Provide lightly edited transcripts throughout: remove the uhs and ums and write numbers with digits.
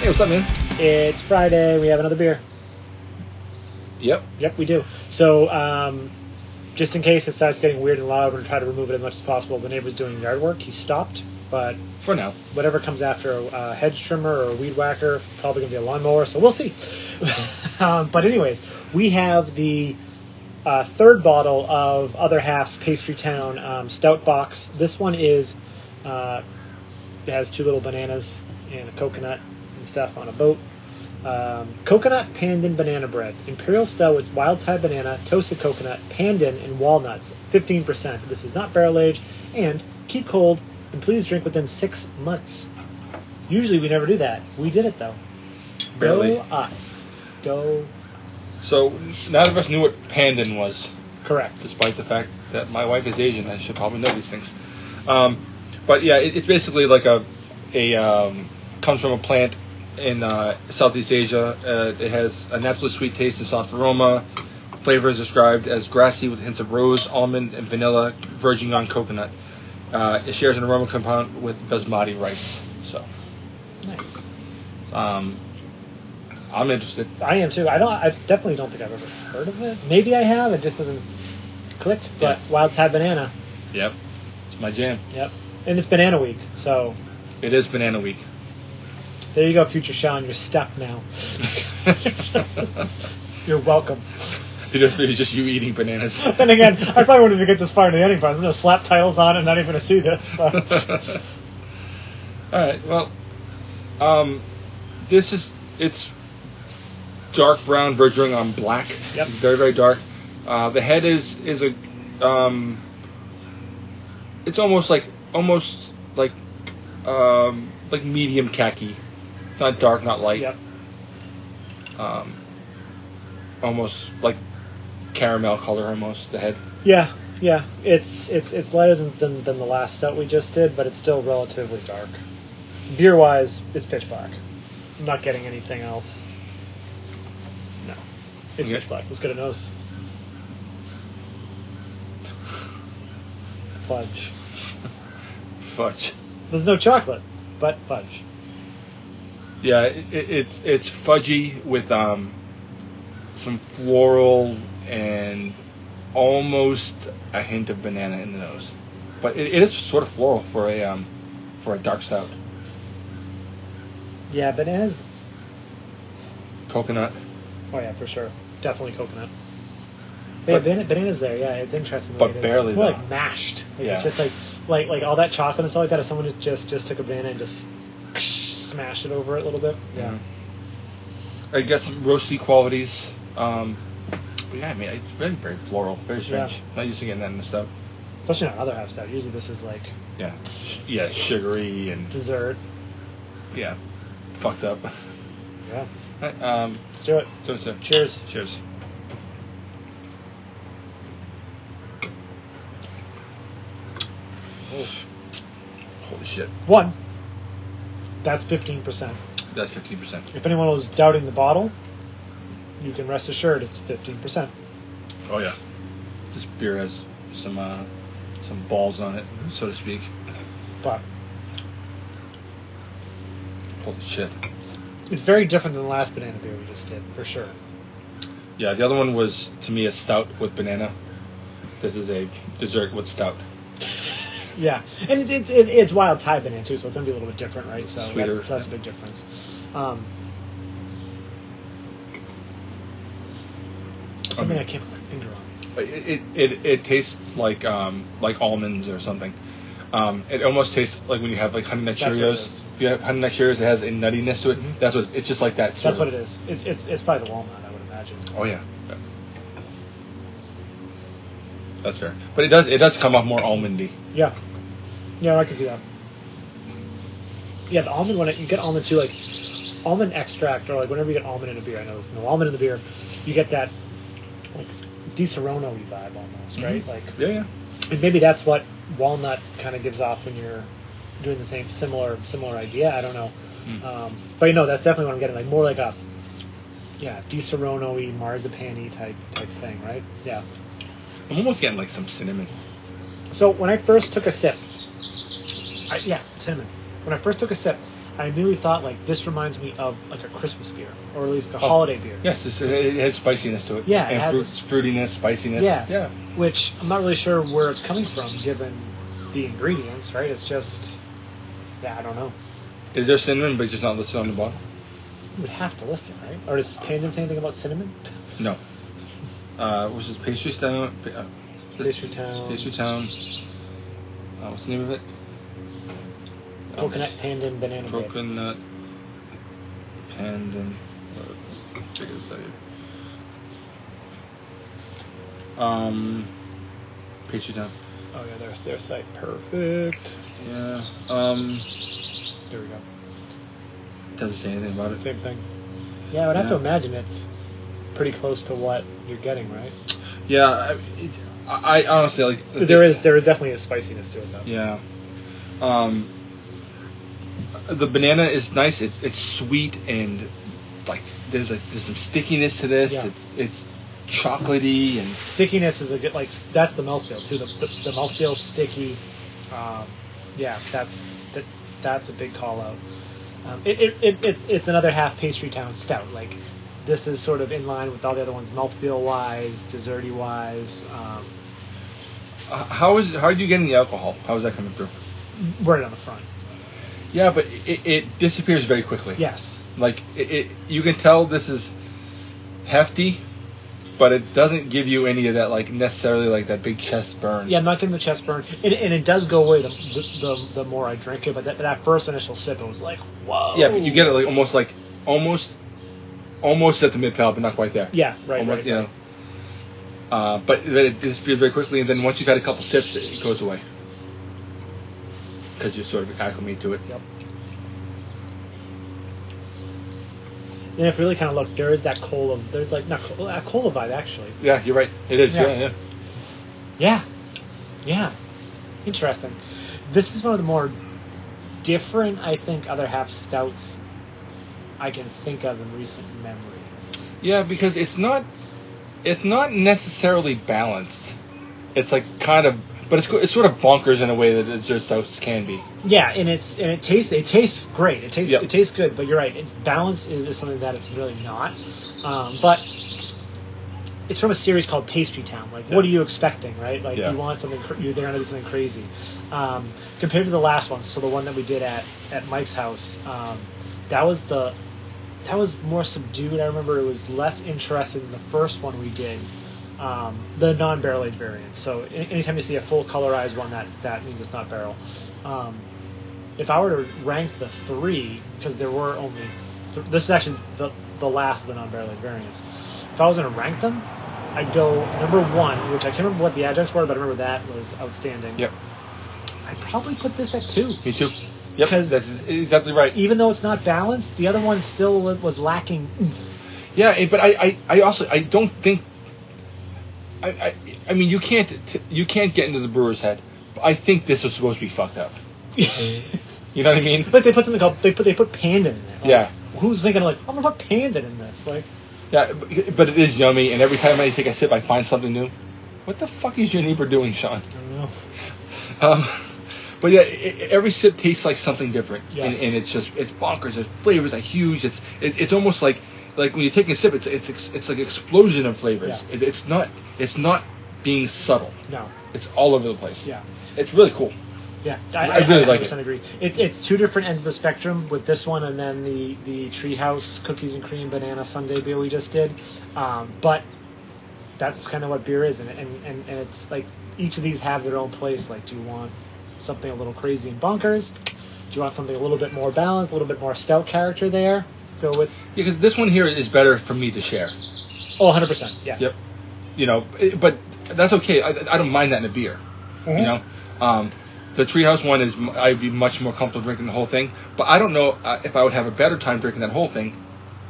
Hey, what's up, man? It's Friday. We have another beer. Yep. Yep, we do. So, just in case it starts getting weird and loud, we're going to try to remove it as much as possible. The neighbor's doing yard work. He stopped, but For now. whatever comes after a hedge trimmer or a weed whacker, probably going to be a lawnmower, so we'll see. But anyways, we have the third bottle of Other Half's Pastry Town Stout box. This one is, it has two little bananas and a coconut and stuff on a boat. Coconut Pandan banana bread. Imperial Stout with wild type banana, toasted coconut, pandan, and walnuts. 15%. This is not barrel aged. And keep cold and please drink within 6 months. Usually we never do that. We did it though. Barely. Go us. Go us. So, none of us knew what pandan was. Correct. Despite the fact that my wife is Asian, I should probably know these things. But yeah, it's basically like comes from a plant in Southeast Asia. It has a naturally sweet taste and soft aroma. Flavor is described as grassy with hints of rose, almond, and vanilla, verging on coconut. It shares an aroma compound with basmati rice. So, Nice. I'm interested. I am too. I definitely don't think I've ever heard of it. Maybe I have. It just doesn't click. But Yeah. wild type banana. Yep, it's my jam. Yep. And it's banana week, so It is banana week. there you go, future Sean. You're stuck now. You're welcome. It's just you eating bananas. Then again, I probably wouldn't even get this far into the ending part. I'm going to slap titles on it and not even going to see this. So. All right. Well, it's dark brown verging on black. Yep. It's very, very dark. The head is a it's almost like medium khaki. It's not dark, not light. Yep. Almost like caramel color, almost the head. Yeah. It's lighter than the last stout we just did, but it's still relatively dark. Beer wise, it's pitch black. I'm not getting anything else. No, it's Okay. pitch black. Let's get a nose. Fudge. Fudge. There's no chocolate, but fudge. Yeah, it's fudgy with some floral and almost a hint of banana in the nose, but it is sort of floral for a dark stout. Yeah, bananas. Coconut. Oh yeah, for sure. Definitely coconut. But yeah, But- bananas there. Yeah, it's interesting. But it is. barely, It's more though. like mashed. Like, Yeah. It's just like all that chocolate and stuff like that. If someone just took a banana and just smashed it over it a little bit. Yeah. I got some roasty qualities. But yeah, I mean, it's very, very floral, very strange. Yeah. Not used to getting that in the stuff. Especially on other half stout. Usually this is like Yeah, sugary and dessert. yeah, fucked up. Yeah. Right, Let's do it. so Cheers. cheers. Oh. Holy shit, One. That's 15%. that's 15%. If anyone was doubting the bottle, you can rest assured it's 15%. Oh yeah, this beer has some balls on it, so to speak. But Holy shit. it's very different than the last banana beer we just did, for sure. Yeah, the other one was to me a stout with banana. This is a dessert with stout. Yeah, and it's wild type banana too, so it's gonna be a little bit different, right? So Sweeter. that's a big difference. Something I can't put my finger on. It tastes like almonds or something. It almost tastes like when you have like Honey Nut That's what it Cheerios. is. If you have Honey Nut Cheerios, it has a nuttiness to it. Mhm. That's what it's just like that. That's what it is. It's probably the walnut, I would imagine. Oh yeah. That's fair, but it does come off more almondy. Yeah, I can see that. Yeah, the almond when you get almond too, like almond extract or like whenever you get almond in a beer, I know there's no almond in the beer, you get that like Di Serono-y vibe almost, right? Mhm. Like Yeah. and maybe that's what walnut kind of gives off when you're doing the same similar idea. I don't know, but that's definitely what I'm getting. Like more like a Di Serono-y, marzipan-y type thing, right? Yeah. I'm almost getting like some cinnamon. So when I first took a sip, cinnamon. When I first took a sip, I immediately thought like this reminds me of like a Christmas beer, or at least a holiday beer. Yes, it has spiciness to it. Yeah, and it has fruitiness, spiciness. Yeah, which I'm not really sure where it's coming from, given the ingredients. Right? It's just, I don't know. Is there cinnamon, but it's just not listed on the bottle? You would have to listen, right? Or does Pandan say anything about cinnamon? No. Which is Pastry Stout. Pastry Town. Pastry Town. What's the name of it? Coconut, Pandan, Banana Bread. Coconut, Pandan. Let's check this out here. Pastry Town. Oh yeah, there's their site. Perfect. Yeah. There we go. Doesn't say anything about it. Same thing. Yeah, I would have to imagine it's pretty close to what you're getting, right? Yeah, I honestly like. There definitely a spiciness to it, though. Yeah. The banana is nice. It's sweet and like there's some stickiness to this. Yeah. It's chocolatey and stickiness is a good that's the mouthfeel too. The mouthfeel sticky. Yeah, that's a big call out. It's another half Pastry Town stout. Like this is sort of in line with all the other ones, mouthfeel wise, desserty wise. How are you getting the alcohol? How is that coming through? Right on the front. Yeah, but it disappears very quickly. Yes. Like you can tell this is hefty, but it doesn't give you any of that like necessarily like that big chest burn. Yeah, I'm not getting the chest burn, and it does go away the more I drink it. But that first initial sip, it was like, whoa. Yeah, but you get it like almost at the mid palate, but not quite there. Yeah, right. Almost, right. You know. But it disappears very quickly, and then once you've had a couple sips, it goes away because you sort of acclimate to it. Yep. And if you really kind of look, there is that cola. There's like not a cola vibe actually. Yeah, you're right. It is. Yeah. Yeah. Interesting. This is one of the more different, I think, other half stouts I can think of in recent memory. Yeah, because it's not necessarily balanced. It's like kind of, but it's sort of bonkers in a way that dessert stouts can be. Yeah, and it tastes great. It tastes good. But you're right. Balance is something that it's really not. But it's from a series called Pastry Town. Like, what are you expecting, right? Like, you want something. They're gonna do something crazy. Compared to the last one, so the one that we did at Mike's house, that was more subdued. I remember it was less interested in the first one we did. The non-barrel aged variant. So anytime you see a full colorized one, that means it's not barrel. If I were to rank the three, because there were only this is actually the last of the non-barrel aged variants. If I was going to rank them, I'd go number one, which I can't remember what the adjuncts were, but I remember that was outstanding. Yep. I'd probably put this at 2. Me too. Yep, that's exactly right. Even though it's not balanced, the other one still was lacking. Yeah, but I don't think. I mean, you can't get into the brewer's head. But I think this was supposed to be fucked up. You know what I mean? Like they put something called they put Pandan in it. Like, yeah. Who's thinking like I'm gonna put Pandan in this? Like. Yeah, but it is yummy, and every time I take a sip, I find something new. What the fuck is your neighbor doing, Sean? I don't know. But yeah, every sip tastes like something different, yeah. and it's bonkers. The flavors are huge. It's almost like when you take a sip, it's like an explosion of flavors. Yeah. It's not being subtle. No, it's all over the place. Yeah, it's really cool. Yeah, I really like it. I agree. It's two different ends of the spectrum with this one and then the Treehouse Cookies and Cream Banana Sundae beer we just did. But that's kind of what beer is, and it's like each of these have their own place. Like, do you want something a little crazy and bonkers? Do you want something a little bit more balanced, a little bit more stout character there? Go with... Yeah, because this one here is better for me to share. Oh, 100%, yeah. Yep. You know, but that's okay. I don't mind that in a beer. Mm-hmm. You know? The Treehouse one I'd be much more comfortable drinking the whole thing, but I don't know if I would have a better time drinking that whole thing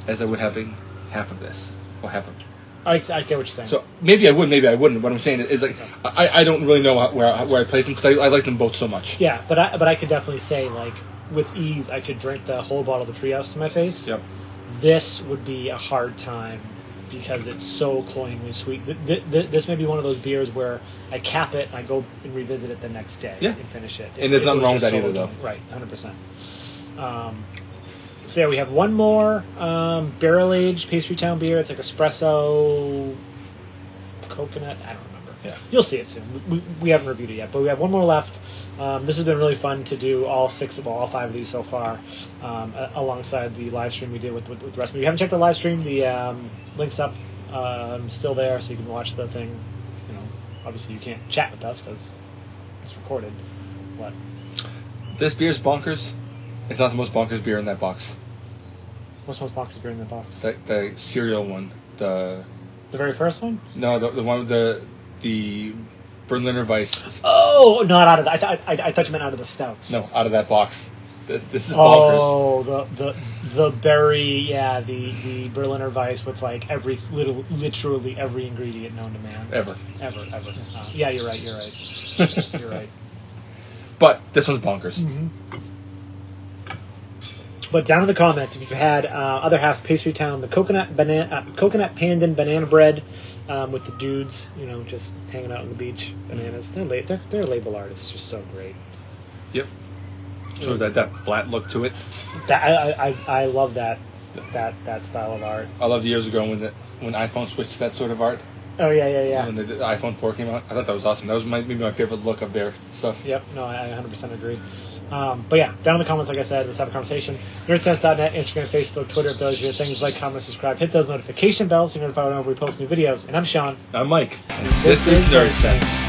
as I would having half of this, or half of it. I get what you're saying. So maybe I would, maybe I wouldn't. What I'm saying is like I don't really know where I place them because I like them both so much. Yeah, but I could definitely say like with ease I could drink the whole bottle of the Treehouse to my face. Yep. This would be a hard time because it's so cloyingly sweet. This may be one of those beers where I cap it and I go and revisit it the next day and finish it. And there's nothing wrong with that either, though. Right, 100%. So yeah, we have one more barrel-aged Pastry Town beer. It's like espresso, coconut. I don't remember. Yeah. You'll see it soon. We haven't reviewed it yet, but we have one more left. This has been really fun to do all 5 of these so far, alongside the live stream we did with the rest of you. If you haven't checked the live stream, the link's up, still there, so you can watch the thing. Obviously you can't chat with us because it's recorded. But this beer's bonkers. It's not the most bonkers beer in that box. what's the most bonkers beer in the box? The cereal one. The very first one? No, the one with the Berliner Weiss. Oh, not out of that. I thought you meant out of the stouts. No, out of that box. This is bonkers. Oh, the berry, the Berliner Weiss with like literally every ingredient known to man. Ever. Yeah, you're right. You're right. But this one's bonkers. Mm-hmm. But down in the comments, if you've had other halves Pastry Town, the coconut pandan banana bread with the dudes, just hanging out on the beach, bananas. They're label artists, just so great. Yep. So that flat look to it. I love that style of art. I loved years ago when iPhone switched to that sort of art. Oh yeah. When the iPhone 4 came out, I thought that was awesome. That was maybe my favorite look of their stuff. Yep. No, I 100% agree. But yeah, down in the comments, like I said, let's have a conversation. Nerdsense.net, Instagram, Facebook, Twitter. If those are your things, like, comment, subscribe, hit those notification bells so you're notified whenever we post new videos. And I'm Sean. I'm Mike. And this is Nerdsense.